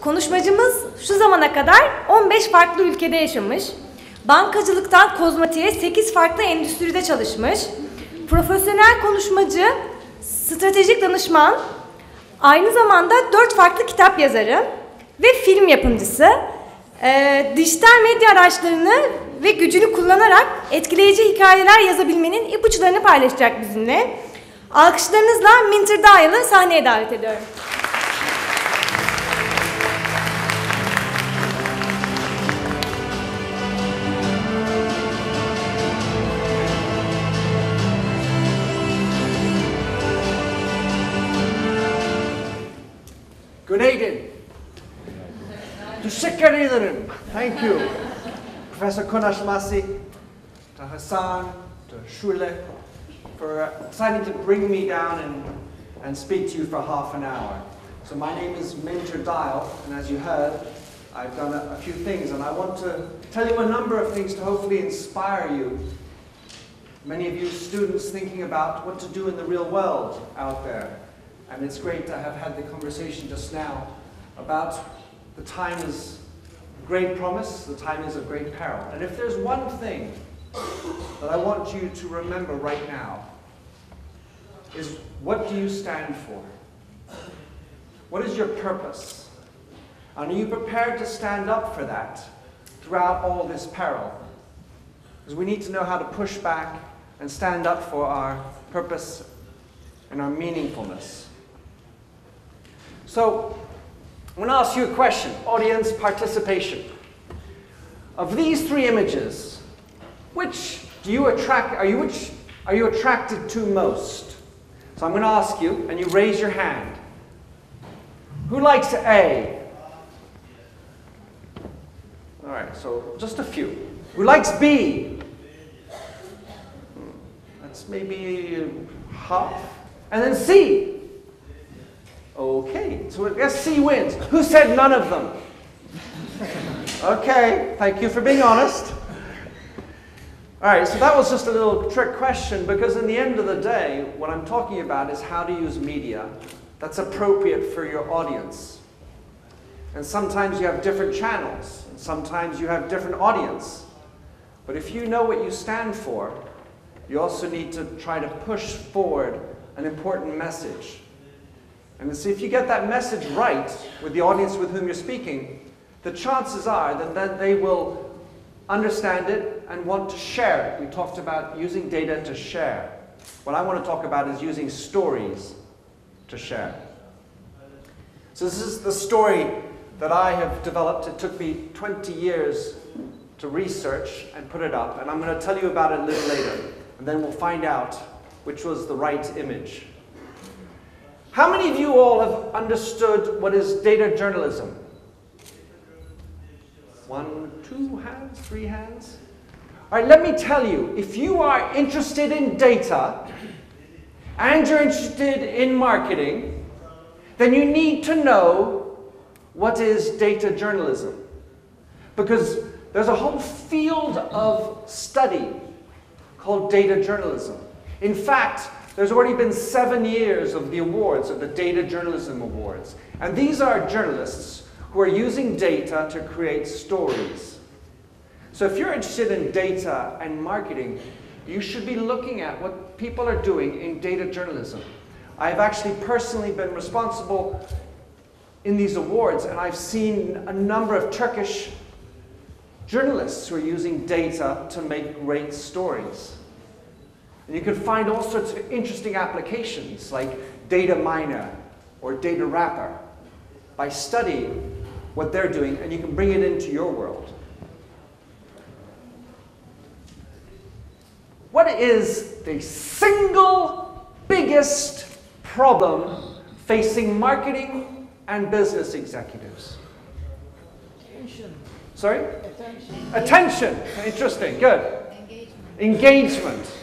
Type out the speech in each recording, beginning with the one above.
Konuşmacımız şu zamana kadar 15 farklı ülkede yaşamış. Bankacılıktan kozmetiğe 8 farklı endüstride çalışmış. Profesyonel konuşmacı, stratejik danışman, aynı zamanda 4 farklı kitap yazarı ve film yapımcısı. Dijital medya araçlarını ve gücünü kullanarak etkileyici hikayeler yazabilmenin ipuçlarını paylaşacak bizimle. Alkışlarınızla MıNTER sahneye davet ediyorum. Günaydın. Teşekkür ederim. Thank you. Professor Konashmasi, to Hassan, to Shule, for deciding to bring me down and speak to you for half an hour. So my name is MıNTER, and as you heard, I've done a few things, and I want to tell you a number of things to hopefully inspire you. Many of you students thinking about what to do in the real world out there. And it's great to have had the conversation just now about the time is great promise, the time is of great peril. And if there's one thing that I want you to remember right now, is what do you stand for? What is your purpose? And are you prepared to stand up for that throughout all this peril? Because we need to know how to push back and stand up for our purpose and our meaningfulness. So, I'm going to ask you a question, audience participation. Of these 3 images, which do you are you attracted to most? So I'm going to ask you, and you raise your hand. Who likes A? All right, so just a few. Who likes B? That's maybe half. And then C. Okay, so I guess C wins. Who said none of them? Okay, thank you for being honest. All right, so that was just a little trick question, because in the end of the day, what I'm talking about is how to use media that's appropriate for your audience. And sometimes you have different channels, and sometimes you have different audience. But if you know what you stand for, you also need to try to push forward an important message. And so if you get that message right with the audience with whom you're speaking, the chances are that they will understand it and want to share it. We talked about using data to share. What I want to talk about is using stories to share. So this is the story that I have developed. It took me 20 years to research and put it up, and I'm going to tell you about it a little later, and then we'll find out which was the right image. How many of you all have understood what is data journalism? 1, 2 hands, 3 hands? All right, let me tell you, if you are interested in data and you're interested in marketing, then you need to know what is data journalism. Because there's a whole field of study called data journalism. In fact, there's already been 7 years of the awards, of the Data Journalism Awards. And these are journalists who are using data to create stories. So if you're interested in data and marketing, you should be looking at what people are doing in data journalism. I've actually personally been responsible in these awards, and I've seen a number of Turkish journalists who are using data to make great stories. And you can find all sorts of interesting applications like data miner or data wrapper by studying what they're doing, and you can bring it into your world. What is the single biggest problem facing marketing and business executives? Attention. Sorry? Attention. Attention. Interesting. Good. Engagement.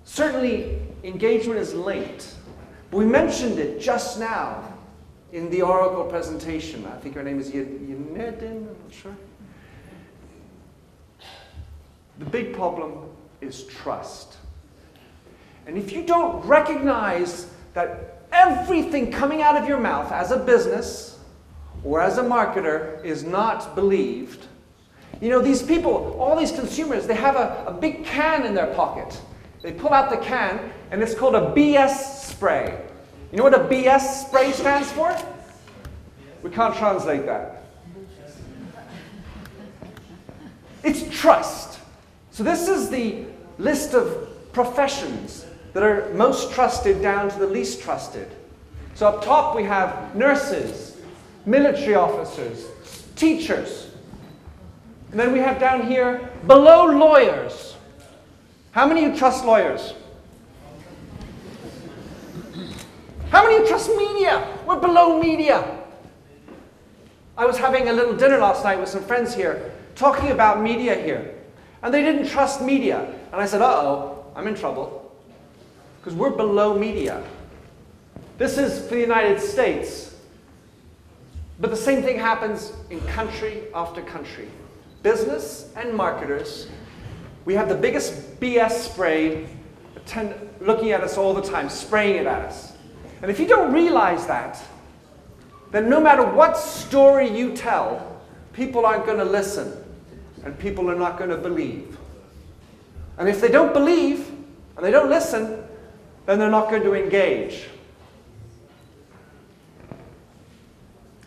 Certainly, engagement is linked. We mentioned it just now in the Oracle presentation. I think her name is Yinedin, I'm not sure. The big problem is trust. And if you don't recognize that everything coming out of your mouth as a business or as a marketer is not believed, you know, these people, all these consumers, they have a big can in their pocket. They pull out the can, and it's called a BS spray. You know what a BS spray stands for? We can't translate that. It's trust. So this is the list of professions that are most trusted down to the least trusted. So up top we have nurses, military officers, teachers. And then we have down here, below lawyers. How many of you trust lawyers? How many of you trust media? We're below media. I was having a little dinner last night with some friends here, talking about media here. And they didn't trust media. And I said, uh-oh, I'm in trouble. Because we're below media. This is for the United States. But the same thing happens in country after country. Business and marketers, we have the biggest BS spray looking at us all the time, spraying it at us. And if you don't realize that, then no matter what story you tell, people aren't going to listen. And people are not going to believe. And if they don't believe, and they don't listen, then they're not going to engage.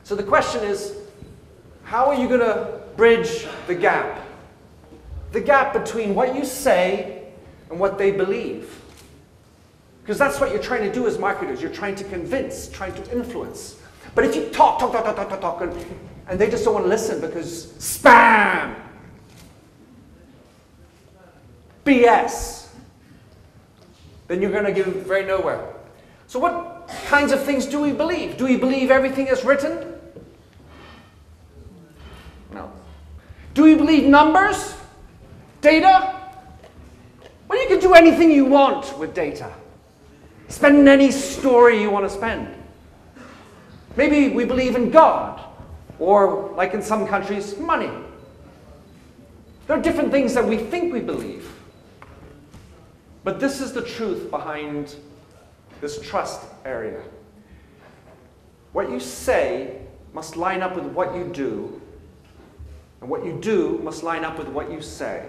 So the question is, how are you going to bridge the gap? The gap between what you say and what they believe. Because that's what you're trying to do as marketers. You're trying to convince, trying to influence. But if you talk, and they just don't want to listen because spam, BS, then you're going to get very nowhere. So what kinds of things do we believe? Do we believe everything is written? No. Do we believe numbers? Data? Well, you can do anything you want with data. Spend any story you want to spend. Maybe we believe in God, or like in some countries, money. There are different things that we think we believe. But this is the truth behind this trust area. What you say must line up with what you do, and what you do must line up with what you say.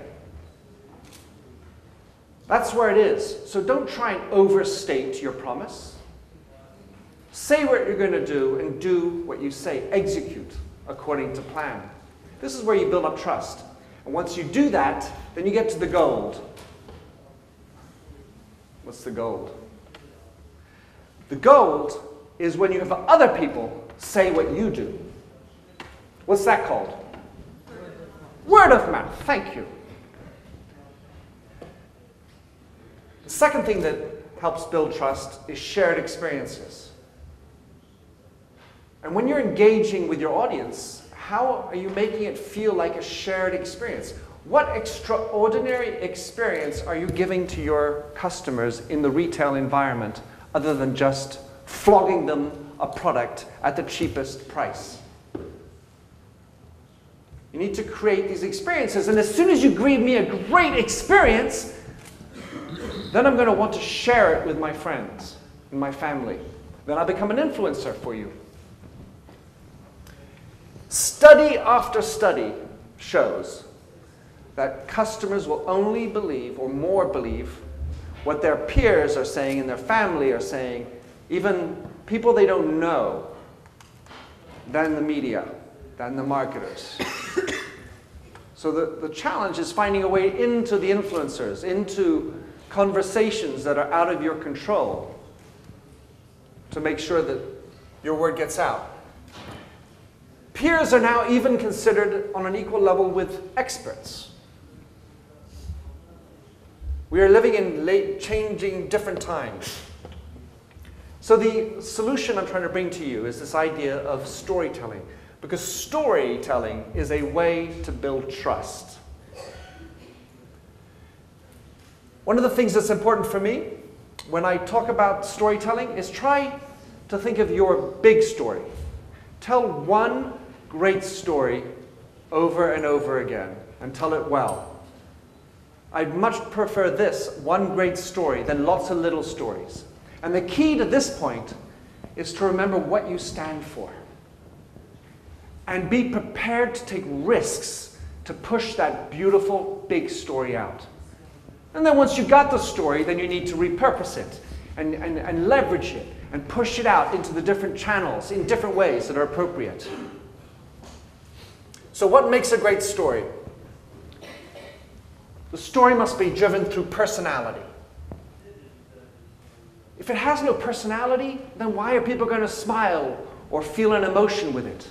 That's where it is. So don't try and overstate your promise. Say what you're going to do and do what you say. Execute according to plan. This is where you build up trust. And once you do that, then you get to the gold. What's the gold? The gold is when you have other people say what you do. What's that called? Word of mouth. Thank you. The second thing that helps build trust is shared experiences. And when you're engaging with your audience, how are you making it feel like a shared experience? What extraordinary experience are you giving to your customers in the retail environment other than just flogging them a product at the cheapest price? You need to create these experiences, and as soon as you give me a great experience, then I'm going to want to share it with my friends and my family. Then I'll become an influencer for you. Study after study shows that customers will only believe, or more believe, what their peers are saying and their family are saying, even people they don't know, than the media, than the marketers. So the challenge is finding a way into the influencers, into conversations that are out of your control to make sure that your word gets out. Peers are now even considered on an equal level with experts. We are living in changing different times. So the solution I'm trying to bring to you is this idea of storytelling, because storytelling is a way to build trust. One of the things that's important for me when I talk about storytelling is try to think of your big story. Tell one great story over and over again, and tell it well. I'd much prefer this one great story than lots of little stories. And the key to this point is to remember what you stand for. And be prepared to take risks to push that beautiful, big story out. And then once you've got the story, then you need to repurpose it and leverage it and push it out into the different channels in different ways that are appropriate. So what makes a great story? The story must be driven through personality. If it has no personality, then why are people going to smile or feel an emotion with it?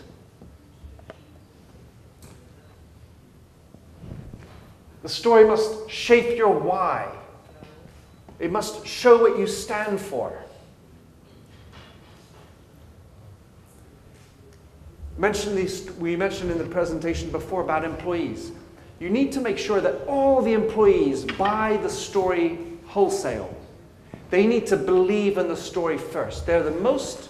The story must shape your why. It must show what you stand for. We mentioned in the presentation before about employees. You need to make sure that all the employees buy the story wholesale. They need to believe in the story first. They're the most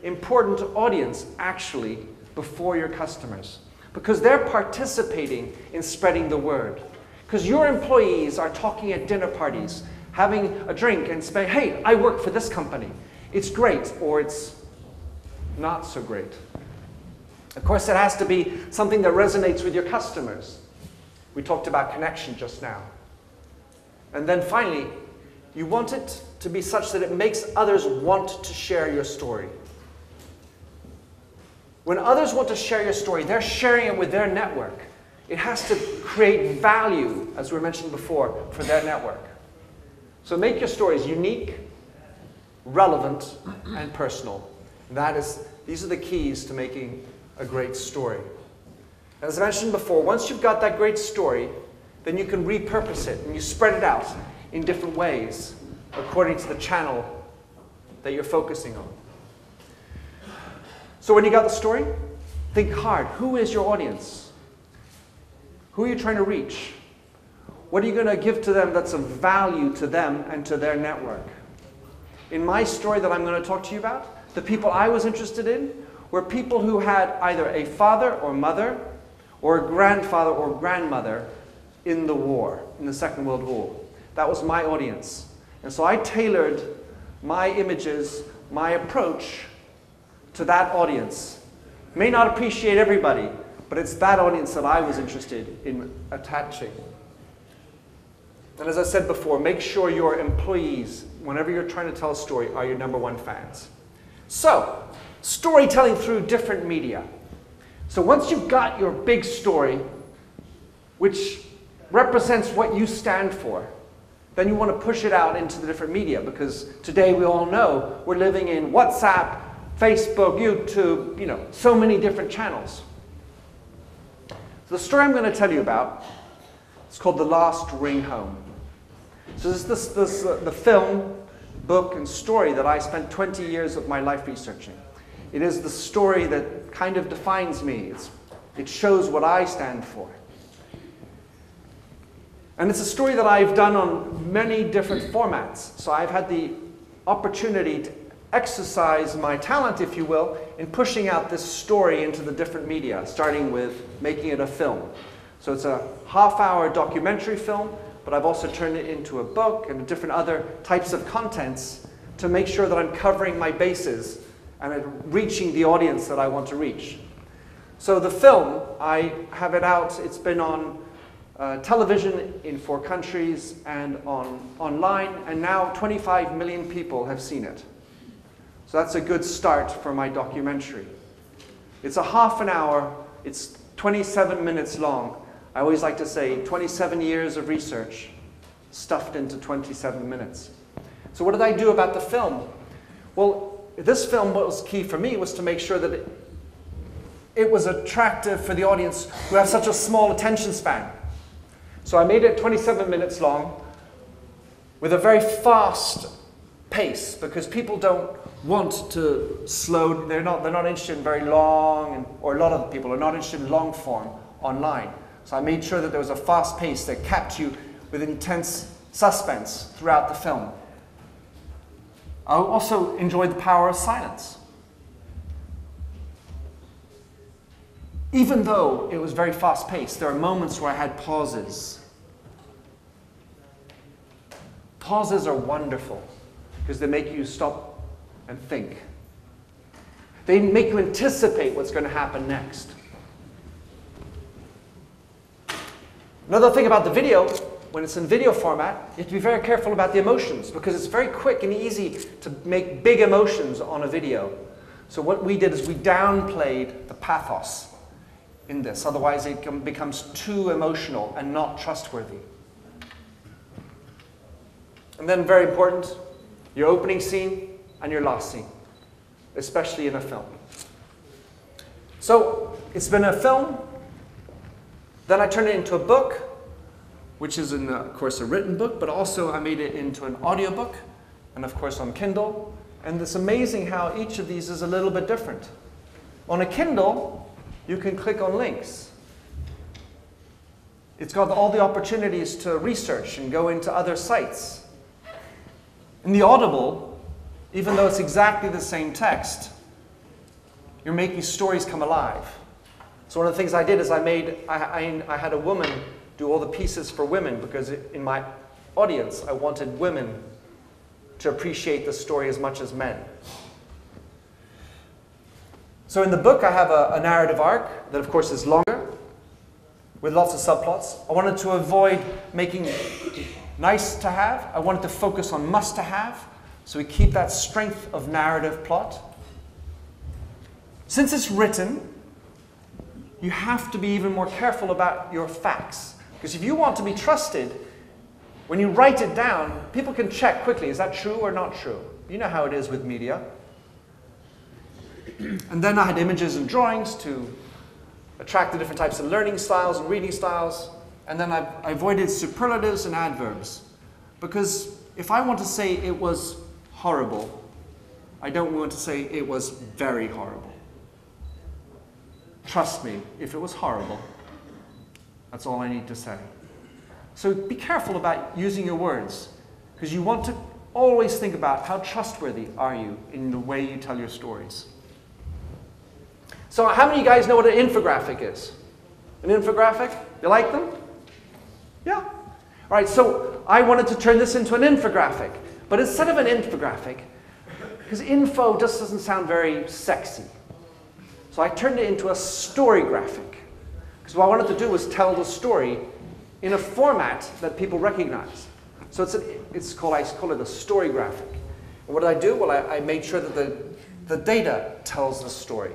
important audience, actually, before your customers, because they're participating in spreading the word. Because your employees are talking at dinner parties, having a drink and saying, hey, I work for this company. It's great, or it's not so great. Of course, it has to be something that resonates with your customers. We talked about connection just now. And then finally, you want it to be such that it makes others want to share your story. When others want to share your story, they're sharing it with their network. It has to create value, as we mentioned before, for their network. So make your stories unique, relevant, and personal. These are the keys to making a great story. As I mentioned before, once you've got that great story, then you can repurpose it and you spread it out in different ways according to the channel that you're focusing on. So when you got the story, think hard. Who is your audience? Who are you trying to reach? What are you going to give to them that's of value to them and to their network? In my story that I'm going to talk to you about, the people I was interested in were people who had either a father or mother or a grandfather or grandmother in the war, in the Second World War. That was my audience. And so I tailored my images, my approach to that audience. May not appreciate everybody, but it's that audience that I was interested in attaching. And as I said before, make sure your employees, whenever you're trying to tell a story, are your #1 fans. So, storytelling through different media. So once you've got your big story, which represents what you stand for, then you want to push it out into the different media, because today we all know we're living in WhatsApp, Facebook, YouTube, so many different channels. So the story I'm going to tell you about is called The Last Ring Home. So this is the film, book, and story that I spent 20 years of my life researching. It is the story that kind of defines me. It shows what I stand for. And it's a story that I've done on many different formats. So I've had the opportunity to exercise my talent, if you will, in pushing out this story into the different media, starting with making it a film. So it's a half-hour documentary film, but I've also turned it into a book and different other types of contents to make sure that I'm covering my bases and reaching the audience that I want to reach. So the film, I have it out. It's been on television in 4 countries and online, and now 25 million people have seen it. So that's a good start for my documentary. It's a half an hour. It's 27 minutes long. I always like to say 27 years of research stuffed into 27 minutes. So what did I do about the film? Well, this film, what was key for me was to make sure that it was attractive for the audience who have such a small attention span. So I made it 27 minutes long with a very fast pace, because people don't want to slow, they're not interested in very long, or a lot of people are not interested in long form online. So I made sure that there was a fast pace that kept you with intense suspense throughout the film. I also enjoyed the power of silence. Even though it was very fast paced, there are moments where I had pauses. Pauses are wonderful because they make you stop and think. They make you anticipate what's going to happen next. Another thing about the video, when it's in video format, you have to be very careful about the emotions because it's very quick and easy to make big emotions on a video. So what we did is we downplayed the pathos in this, otherwise it becomes too emotional and not trustworthy. And then very important, your opening scene and your last scene, especially in a film. So it's been a film, then I turned it into a book, which is, of course, a written book, but also I made it into an audiobook, and of course on Kindle. And it's amazing how each of these is a little bit different. On a Kindle, you can click on links. It's got all the opportunities to research and go into other sites. In the Audible, even though it's exactly the same text, you're making stories come alive. So one of the things I did is I had a woman do all the pieces for women because in my audience, I wanted women to appreciate the story as much as men. So in the book, I have a narrative arc that, of course, is longer with lots of subplots. I wanted to avoid making nice to have. I wanted to focus on must to have. So we keep that strength of narrative plot. Since it's written, you have to be even more careful about your facts. Because if you want to be trusted, when you write it down, people can check quickly, is that true or not true? You know how it is with media. And then I had images and drawings to attract the different types of learning styles and reading styles. And then I avoided superlatives and adverbs. Because if I want to say it was horrible, I don't want to say it was very horrible. Trust me, if it was horrible, that's all I need to say. So be careful about using your words, because you want to always think about how trustworthy are you in the way you tell your stories. So how many of you guys know what an infographic is? An infographic? You like them? Yeah? All right, so I wanted to turn this into an infographic. But instead of an infographic, because info just doesn't sound very sexy, so I turned it into a story graphic. Because what I wanted to do was tell the story in a format that people recognize. So I call it a story graphic. And what did I do? Well, I made sure that the data tells the story.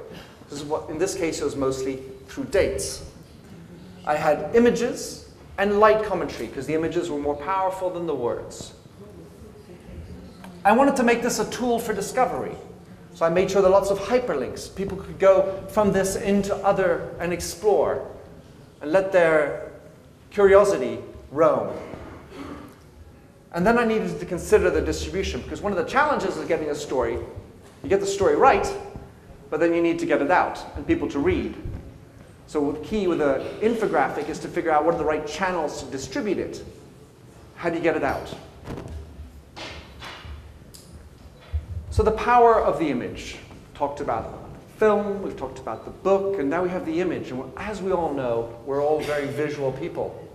This is what, in this case, it was mostly through dates. I had images and light commentary, because the images were more powerful than the words. I wanted to make this a tool for discovery. So I made sure that lots of hyperlinks. People could go from this into other and explore and let their curiosity roam. And then I needed to consider the distribution, because one of the challenges of getting a story, you get the story right, but then you need to get it out and people to read. So the key with an infographic is to figure out what are the right channels to distribute it. How do you get it out? So the power of the image. Talked about film, we've talked about the book, and now we have the image. And as we all know, we're all very visual people.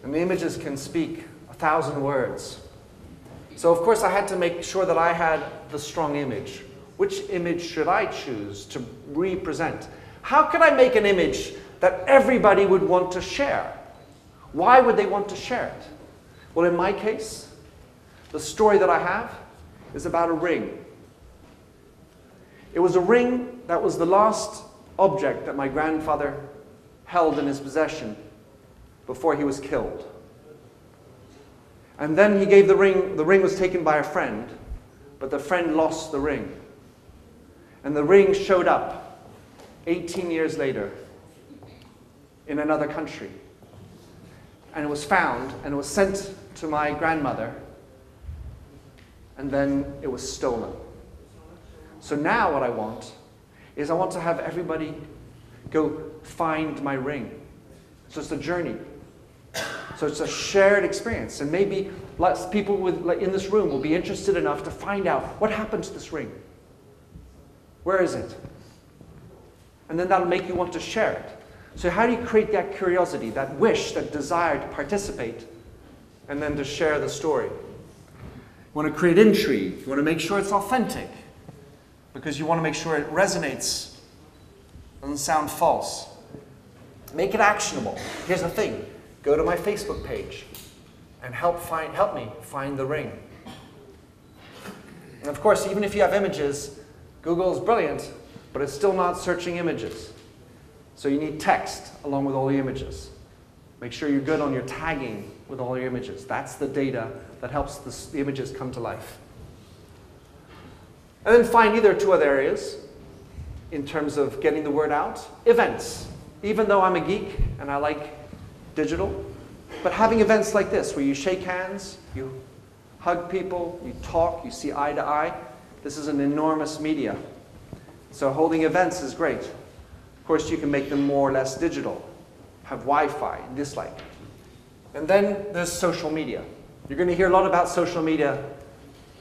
And the images can speak 1,000 words. So of course I had to make sure that I had the strong image. Which image should I choose to represent? How could I make an image that everybody would want to share? Why would they want to share it? Well, in my case, the story that I have is about a ring. It was a ring that was the last object that my grandfather held in his possession before he was killed. And then he gave the ring was taken by a friend, but the friend lost the ring. And the ring showed up 18 years later in another country. And it was found and it was sent to my grandmother, and then it was stolen. So now what I want is I want to have everybody go find my ring. So it's a journey. So it's a shared experience. And maybe lots of people in this room will be interested enough to find out what happened to this ring. Where is it? And then that'll make you want to share it. So how do you create that curiosity, that wish, that desire to participate, and then to share the story? You want to create intrigue. You want to make sure it's authentic. because you want to make sure it resonates, doesn't sound false. Make it actionable. Here's the thing. Go to my Facebook page and help me find the ring. And of course, even if you have images, Google is brilliant, but it's still not searching images. So you need text along with all the images. Make sure you're good on your tagging with all your images. That's the data that helps the images come to life. And then finally, there are two other areas in terms of getting the word out. Events. Even though I'm a geek and I like digital, but having events like this where you shake hands, you hug people, you talk, you see eye to eye, this is an enormous media. So holding events is great. Of course, you can make them more or less digital, have Wi-Fi, this like. And then there's social media. You're going to hear a lot about social media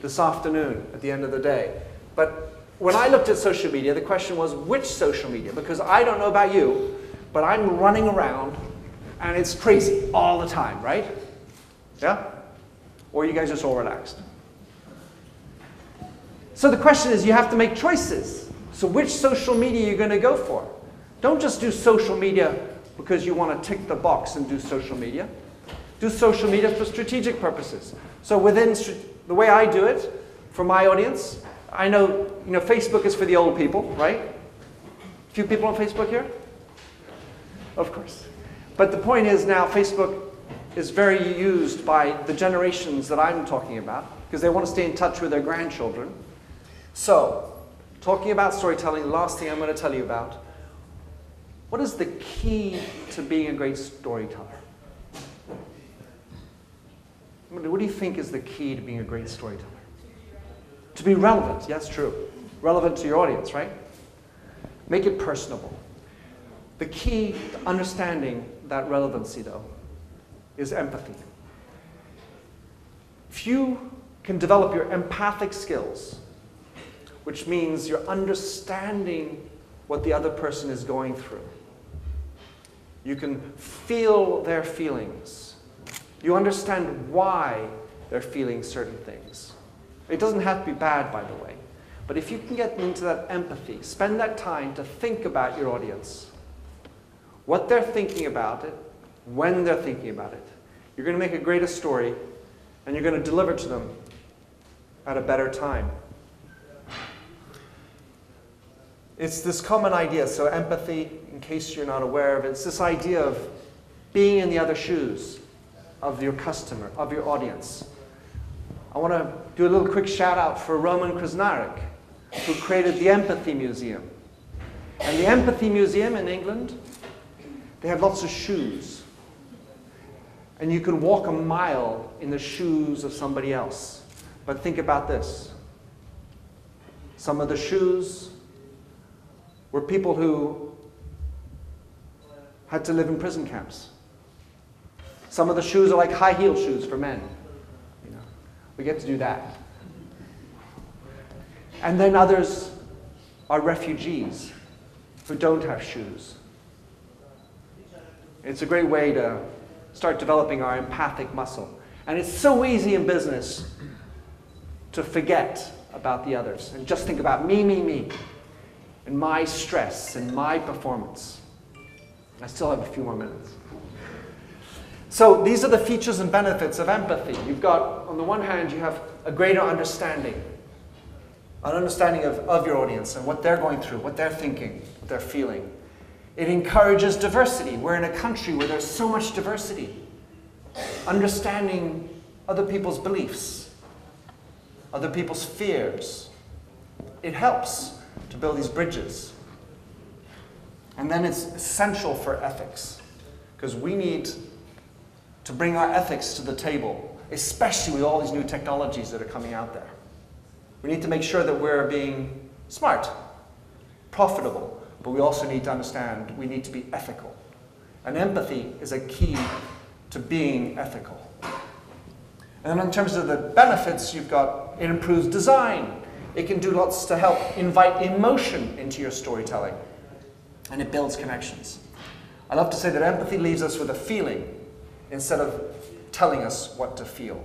this afternoon at the end of the day. But when I looked at social media, the question was, which social media? Because I don't know about you, but I'm running around and it's crazy all the time, right? Yeah? Or you guys just all relaxed? So the question is, you have to make choices. So which social media are you going to go for? Don't just do social media because you want to tick the box and do social media. Do social media for strategic purposes. So within the way I do it, for my audience, I know, Facebook is for the old people, right? A few people on Facebook here? Of course. But the point is now Facebook is very used by the generations that I'm talking about because they want to stay in touch with their grandchildren. So, talking about storytelling, the last thing I'm going to tell you about, what is the key to being a great storyteller? What do you think is the key to being a great storyteller? To be relevant, yes, true. Relevant to your audience, right? Make it personable. The key to understanding that relevancy, though, is empathy. If you can develop your empathic skills, which means you're understanding what the other person is going through, you can feel their feelings. You understand why they're feeling certain things. It doesn't have to be bad, by the way. But if you can get into that empathy, spend that time to think about your audience, what they're thinking about it, when they're thinking about it, you're going to make a greater story, and you're going to deliver to them at a better time. It's this common idea, so empathy, in case you're not aware of it, it's this idea of being in the other shoes of your customer, of your audience. I want to do a little quick shout out for Roman Krasnarek, who created the Empathy Museum. And the Empathy Museum in England, they have lots of shoes. And you can walk a mile in the shoes of somebody else. But think about this. Some of the shoes were people who had to live in prison camps. Some of the shoes are like high heel shoes for men. We get to do that. And then others are refugees who don't have shoes. It's a great way to start developing our empathic muscle. And it's so easy in business to forget about the others and just think about me, and my stress and my performance. I still have a few more minutes. So these are the features and benefits of empathy. You've got, on the one hand, you have a greater understanding. An understanding of your audience and what they're going through, what they're thinking, what they're feeling. It encourages diversity. We're in a country where there's so much diversity. Understanding other people's beliefs, other people's fears. It helps to build these bridges. And then it's essential for ethics, because we need to bring our ethics to the table, especially with all these new technologies that are coming out there. We need to make sure that we're being smart, profitable, but we also need to understand we need to be ethical. And empathy is a key to being ethical. And then in terms of the benefits, you've got, it improves design. It can do lots to help invite emotion into your storytelling. And it builds connections. I love to say that empathy leaves us with a feeling instead of telling us what to feel.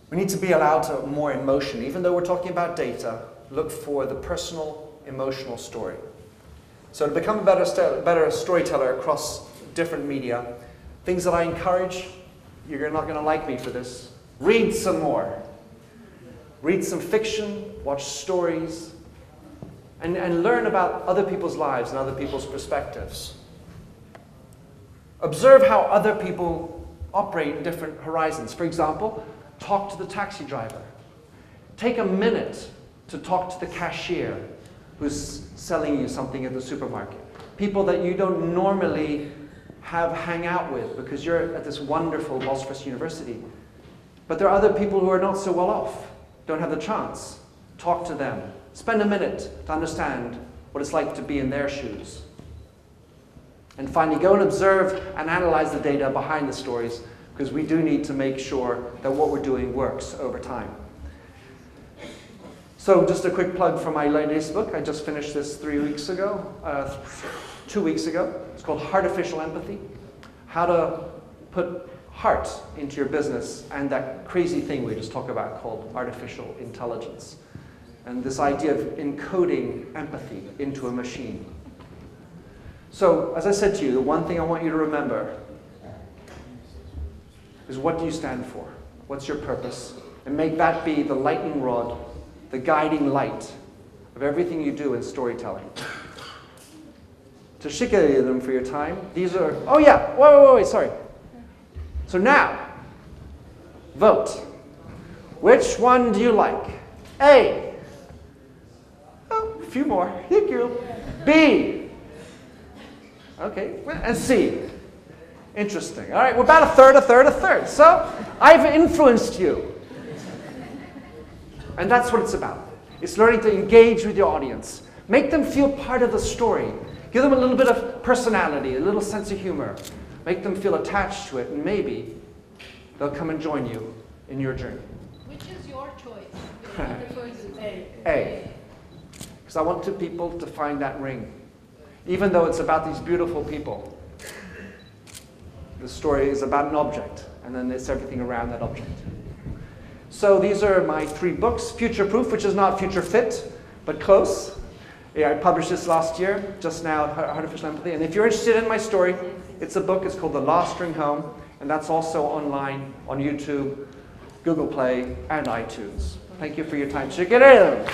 We need to be allowed to more emotion. Even though we're talking about data, look for the personal, emotional story. So to become a better storyteller across different media, things that I encourage, you're not going to like me for this, read some more. Read some fiction, watch stories, and learn about other people's lives and other people's perspectives. Observe how other people operate in different horizons. For example, talk to the taxi driver. Take a minute to talk to the cashier who's selling you something at the supermarket. People that you don't normally hang out with because you're at this wonderful Boğaziçi University. But there are other people who are not so well off, don't have the chance. Talk to them. Spend a minute to understand what it's like to be in their shoes. And finally, go and observe and analyze the data behind the stories, because we do need to make sure that what we're doing works over time. So just a quick plug for my latest book. I just finished this 2 weeks ago. It's called Artificial Empathy. How to put heart into your business and that crazy thing we just talked about called artificial intelligence. And this idea of encoding empathy into a machine. So, as I said to you, the one thing I want you to remember is, what do you stand for? What's your purpose? And make that be the lightning rod, the guiding light of everything you do in storytelling. Teşekkür them for your time. These are, oh yeah, wait, sorry. So now, vote. Which one do you like? A. Oh, a few more. Thank you. B. Okay, and C. Interesting. All right, we're about a third. So, I've influenced you. And that's what it's about. It's learning to engage with your audience. Make them feel part of the story. Give them a little bit of personality, a little sense of humor. Make them feel attached to it, and maybe they'll come and join you in your journey. Which is your choice? The choice is A. A. Because I want people to find that ring. Even though it's about these beautiful people, the story is about an object, and then it's everything around that object. So these are my 3 books. Future Proof, which is not future fit, but close. Yeah, I published this last year, just now, Artificial Empathy. And if you're interested in my story, it's a book. It's called The Last Ring Home, and that's also online on YouTube, Google Play, and iTunes. Thank you for your time. Check it out.